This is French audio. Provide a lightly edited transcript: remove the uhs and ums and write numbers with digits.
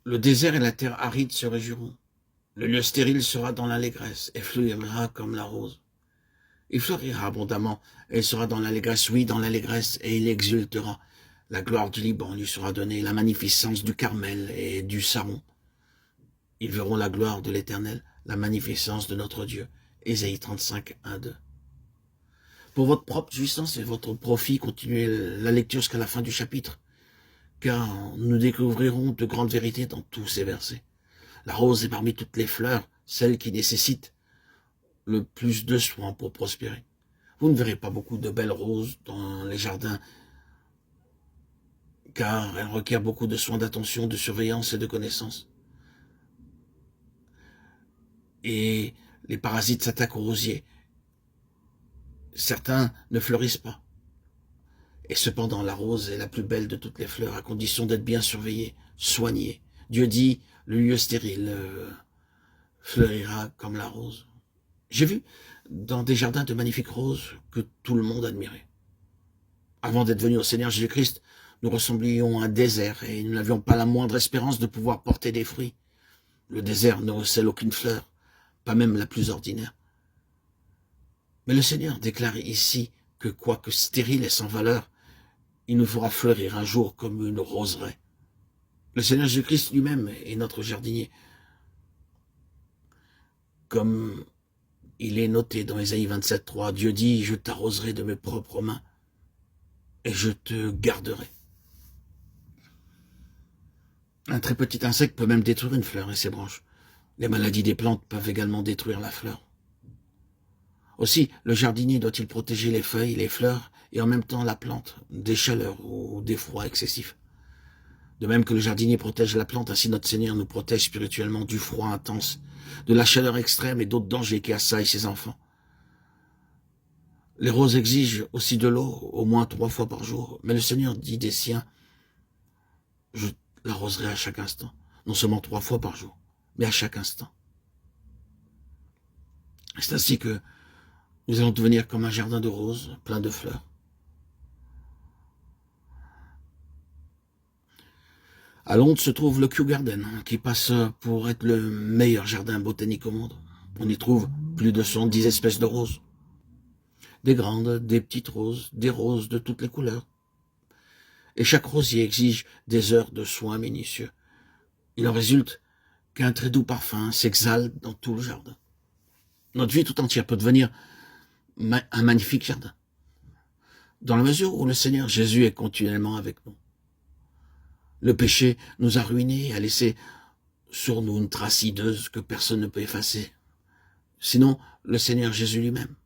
Le désert et la terre aride se réjouiront. Le lieu stérile sera dans l'allégresse et fleurira comme la rose. Il fleurira abondamment et il sera dans l'allégresse, oui, dans l'allégresse, et il exultera. La gloire du Liban lui sera donnée, la magnificence du Carmel et du Saron. Ils verront la gloire de l'Éternel, la magnificence de notre Dieu. Ésaïe 35, 1, 2. Pour votre propre jouissance et votre profit, continuez la lecture jusqu'à la fin du chapitre, car nous découvrirons de grandes vérités dans tous ces versets. La rose est parmi toutes les fleurs, celle qui nécessite le plus de soins pour prospérer. Vous ne verrez pas beaucoup de belles roses dans les jardins, car elles requièrent beaucoup de soins, d'attention, de surveillance et de connaissance. Et les parasites s'attaquent aux rosiers. Certains ne fleurissent pas. Et cependant, la rose est la plus belle de toutes les fleurs, à condition d'être bien surveillée, soignée. Dieu dit, le lieu stérile fleurira comme la rose. J'ai vu dans des jardins de magnifiques roses que tout le monde admirait. Avant d'être venus au Seigneur Jésus-Christ, nous ressemblions à un désert et nous n'avions pas la moindre espérance de pouvoir porter des fruits. Le désert ne recèle aucune fleur, pas même la plus ordinaire. Mais le Seigneur déclare ici que quoique stérile et sans valeur, il nous fera fleurir un jour comme une roseraie. Le Seigneur Jésus-Christ lui-même est notre jardinier. Comme il est noté dans Ésaïe 27, 3, Dieu dit, je t'arroserai de mes propres mains et je te garderai. Un très petit insecte peut même détruire une fleur et ses branches. Les maladies des plantes peuvent également détruire la fleur. Aussi, le jardinier doit-il protéger les feuilles, les fleurs et en même temps la plante des chaleurs ou des froids excessifs. De même que le jardinier protège la plante, ainsi notre Seigneur nous protège spirituellement du froid intense, de la chaleur extrême et d'autres dangers qui assaillent ses enfants. Les roses exigent aussi de l'eau, au moins 3 fois par jour, mais le Seigneur dit des siens, je l'arroserai à chaque instant, non seulement 3 fois par jour, mais à chaque instant. C'est ainsi que nous allons devenir comme un jardin de roses, plein de fleurs. À Londres se trouve le Kew Garden, qui passe pour être le meilleur jardin botanique au monde. On y trouve plus de 110 espèces de roses. Des grandes, des petites roses, des roses de toutes les couleurs. Et chaque rosier exige des heures de soins minutieux. Il en résulte qu'un très doux parfum s'exhale dans tout le jardin. Notre vie tout entière peut devenir un magnifique jardin, dans la mesure où le Seigneur Jésus est continuellement avec nous. Le péché nous a ruinés et a laissé sur nous une trace hideuse que personne ne peut effacer. Sinon, le Seigneur Jésus lui-même.